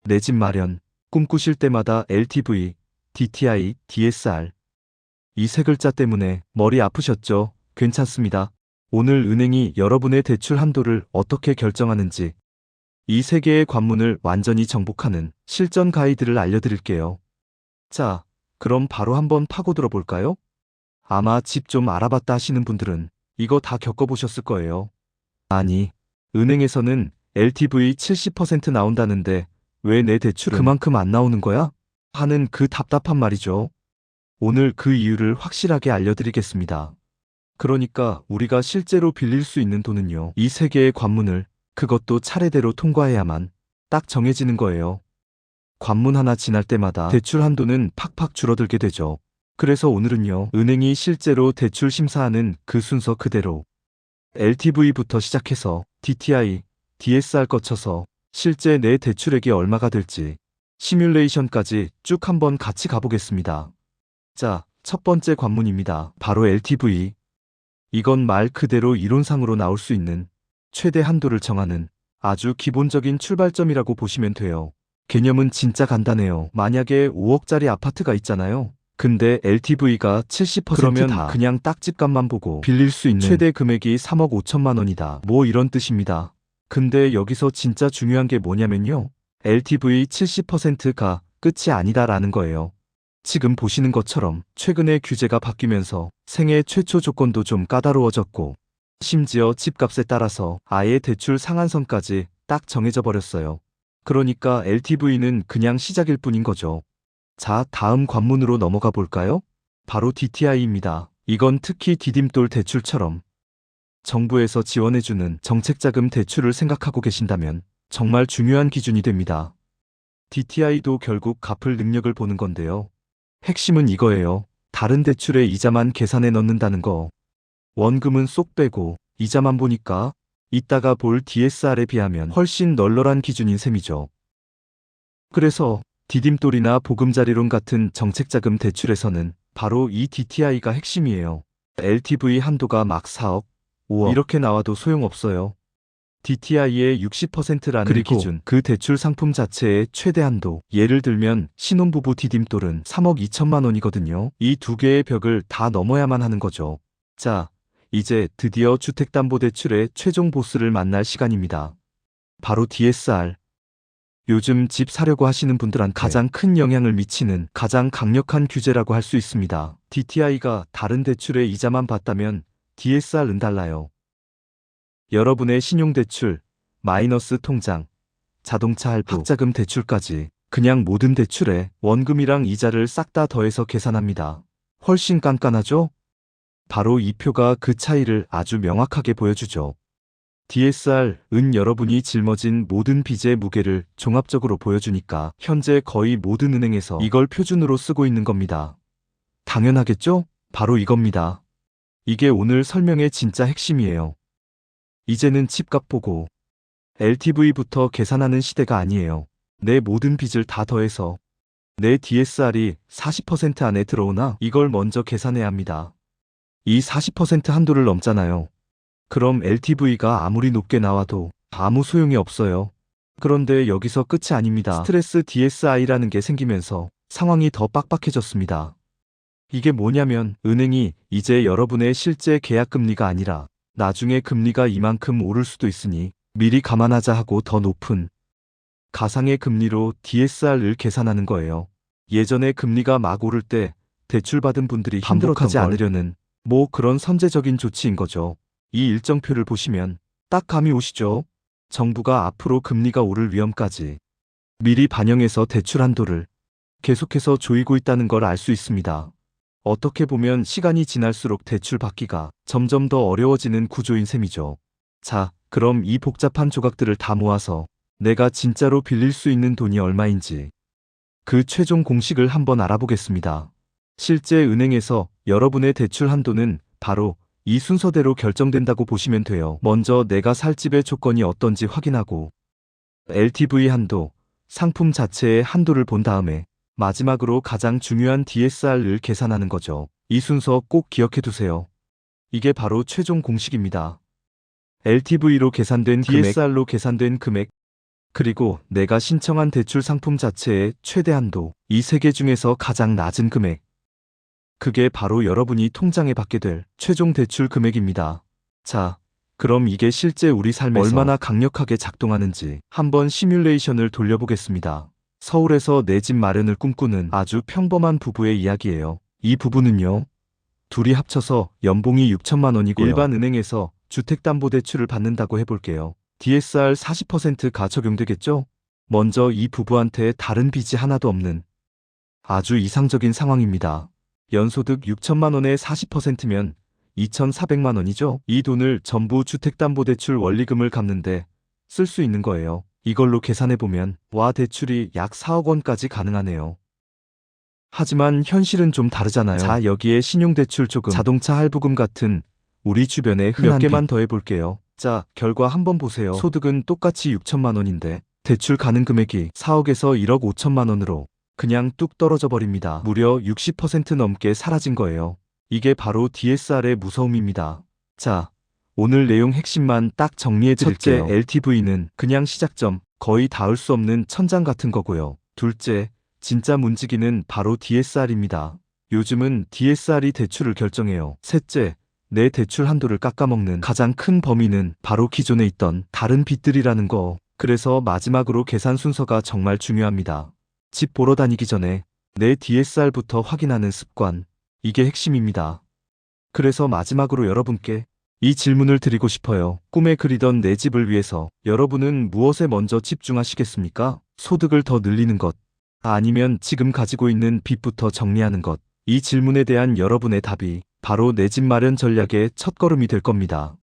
내 집 마련, 꿈꾸실 때마다 LTV, DTI, DSR. 이 세 글자 때문에 머리 아프셨죠? 괜찮습니다. 오늘 은행이 여러분의 대출 한도를 어떻게 결정하는지 이 세 개의 관문을 완전히 정복하는 실전 가이드를 알려드릴게요. 자, 그럼 바로 한번 파고들어 볼까요? 아마 집 좀 알아봤다 하시는 분들은 이거 다 겪어보셨을 거예요. 아니, 은행에서는 LTV 70% 나온다는데 왜 내 대출은 그만큼 안 나오는 거야? 하는 그 답답한 말이죠. 오늘 그 이유를 확실하게 알려드리겠습니다. 그러니까 우리가 실제로 빌릴 수 있는 돈은요, 이 세 개의 관문을 그것도 차례대로 통과해야만 딱 정해지는 거예요. 관문 하나 지날 때마다 대출 한도는 팍팍 줄어들게 되죠. 그래서 오늘은요, 은행이 실제로 대출 심사하는 그 순서 그대로 LTV부터 시작해서 DTI, DSR 거쳐서 실제 내 대출액이 얼마가 될지 시뮬레이션까지 쭉 한번 같이 가보겠습니다. 자, 첫 번째 관문입니다. 바로 LTV. 이건 말 그대로 이론상으로 나올 수 있는 최대 한도를 정하는 아주 기본적인 출발점이라고 보시면 돼요. 개념은 진짜 간단해요. 만약에 5억짜리 아파트가 있잖아요. 근데 LTV가 70% 그러면 다 그냥 딱 집값만 보고 빌릴 수 있는 최대 금액이 3억 5천만 원이다. 뭐 이런 뜻입니다. 근데 여기서 진짜 중요한 게 뭐냐면요, LTV 70%가 끝이 아니다라는 거예요. 지금 보시는 것처럼 최근에 규제가 바뀌면서 생애 최초 조건도 좀 까다로워졌고 심지어 집값에 따라서 아예 대출 상한선까지 딱 정해져 버렸어요. 그러니까 LTV는 그냥 시작일 뿐인 거죠. 자, 다음 관문으로 넘어가 볼까요? 바로 DTI입니다. 이건 특히 디딤돌 대출처럼 정부에서 지원해주는 정책자금 대출을 생각하고 계신다면 정말 중요한 기준이 됩니다. DTI도 결국 갚을 능력을 보는 건데요. 핵심은 이거예요. 다른 대출의 이자만 계산해 넣는다는 거. 원금은 쏙 빼고 이자만 보니까 이따가 볼 DSR에 비하면 훨씬 널널한 기준인 셈이죠. 그래서 디딤돌이나 보금자리론 같은 정책자금 대출에서는 바로 이 DTI가 핵심이에요. LTV 한도가 막 4억, 5억 이렇게 나와도 소용없어요. DTI의 60%라는 그리고 기준, 그 대출 상품 자체의 최대 한도. 예를 들면 신혼부부 디딤돌은 3억 2천만 원이거든요. 이 두 개의 벽을 다 넘어야만 하는 거죠. 자, 이제 드디어 주택담보대출의 최종 보스를 만날 시간입니다. 바로 DSR. 요즘 집 사려고 하시는 분들한테 가장 큰 영향을 미치는 가장 강력한 규제라고 할 수 있습니다. DTI가 다른 대출의 이자만 봤다면 DSR은 달라요. 여러분의 신용대출, 마이너스 통장, 자동차 할부, 학자금 대출까지 그냥 모든 대출에 원금이랑 이자를 싹 다 더해서 계산합니다. 훨씬 깐깐하죠? 바로 이 표가 그 차이를 아주 명확하게 보여주죠. DSR은 여러분이 짊어진 모든 빚의 무게를 종합적으로 보여주니까 현재 거의 모든 은행에서 이걸 표준으로 쓰고 있는 겁니다. 당연하겠죠? 바로 이겁니다. 이게 오늘 설명의 진짜 핵심이에요. 이제는 집값 보고 LTV부터 계산하는 시대가 아니에요. 내 모든 빚을 다 더해서 내 DSR이 40% 안에 들어오나 이걸 먼저 계산해야 합니다. 이 40% 한도를 넘잖아요. 그럼 LTV가 아무리 높게 나와도 아무 소용이 없어요. 그런데 여기서 끝이 아닙니다. 스트레스 DSI라는 게 생기면서 상황이 더 빡빡해졌습니다. 이게 뭐냐면 은행이 이제 여러분의 실제 계약 금리가 아니라 나중에 금리가 이만큼 오를 수도 있으니 미리 감안하자 하고 더 높은 가상의 금리로 DSR을 계산하는 거예요. 예전에 금리가 막 오를 때 대출받은 분들이 힘들어하지 않으려는 뭐 그런 선제적인 조치인 거죠. 이 일정표를 보시면 딱 감이 오시죠? 정부가 앞으로 금리가 오를 위험까지 미리 반영해서 대출 한도를 계속해서 조이고 있다는 걸 알 수 있습니다. 어떻게 보면 시간이 지날수록 대출 받기가 점점 더 어려워지는 구조인 셈이죠. 자, 그럼 이 복잡한 조각들을 다 모아서 내가 진짜로 빌릴 수 있는 돈이 얼마인지 그 최종 공식을 한번 알아보겠습니다. 실제 은행에서 여러분의 대출 한도는 바로 이 순서대로 결정된다고 보시면 돼요. 먼저 내가 살 집의 조건이 어떤지 확인하고 LTV 한도, 상품 자체의 한도를 본 다음에 마지막으로 가장 중요한 DSR을 계산하는 거죠. 이 순서 꼭 기억해 두세요. 이게 바로 최종 공식입니다. LTV로 계산된 DSR로 계산된 금액, 그리고 내가 신청한 대출 상품 자체의 최대 한도, 이 세 개 중에서 가장 낮은 금액. 그게 바로 여러분이 통장에 받게 될 최종 대출 금액입니다. 자, 그럼 이게 실제 우리 삶에서 얼마나 강력하게 작동하는지 한번 시뮬레이션을 돌려보겠습니다. 서울에서 내 집 마련을 꿈꾸는 아주 평범한 부부의 이야기예요. 이 부부는요, 둘이 합쳐서 연봉이 6천만 원이고요. 일반 은행에서 주택담보대출을 받는다고 해볼게요. DSR 40%가 적용되겠죠? 먼저 이 부부한테 다른 빚이 하나도 없는 아주 이상적인 상황입니다. 연소득 6천만 원의 40%면 2,400만 원이죠. 이 돈을 전부 주택담보대출 원리금을 갚는데 쓸 수 있는 거예요. 이걸로 계산해보면 와 대출이 약 4억 원까지 가능하네요. 하지만 현실은 좀 다르잖아요. 자, 여기에 신용대출 조금, 자동차 할부금 같은 우리 주변에 흔한 몇 개만 더 해볼게요. 자, 결과 한번 보세요. 소득은 똑같이 6천만 원인데 대출 가능 금액이 4억에서 1억 5천만 원으로 그냥 뚝 떨어져 버립니다. 무려 60% 넘게 사라진 거예요. 이게 바로 DSR의 무서움입니다. 자, 오늘 내용 핵심만 딱 정리해 드릴게요. 첫째, LTV는 그냥 시작점, 거의 닿을 수 없는 천장 같은 거고요. 둘째, 진짜 문지기는 바로 DSR입니다. 요즘은 DSR이 대출을 결정해요. 셋째, 내 대출 한도를 깎아먹는 가장 큰 범위는 바로 기존에 있던 다른 빚들이라는 거. 그래서 마지막으로 계산 순서가 정말 중요합니다. 집 보러 다니기 전에 내 DSR부터 확인하는 습관. 이게 핵심입니다. 그래서 마지막으로 여러분께 이 질문을 드리고 싶어요. 꿈에 그리던 내 집을 위해서 여러분은 무엇에 먼저 집중하시겠습니까? 소득을 더 늘리는 것, 아니면 지금 가지고 있는 빚부터 정리하는 것. 이 질문에 대한 여러분의 답이 바로 내 집 마련 전략의 첫걸음이 될 겁니다.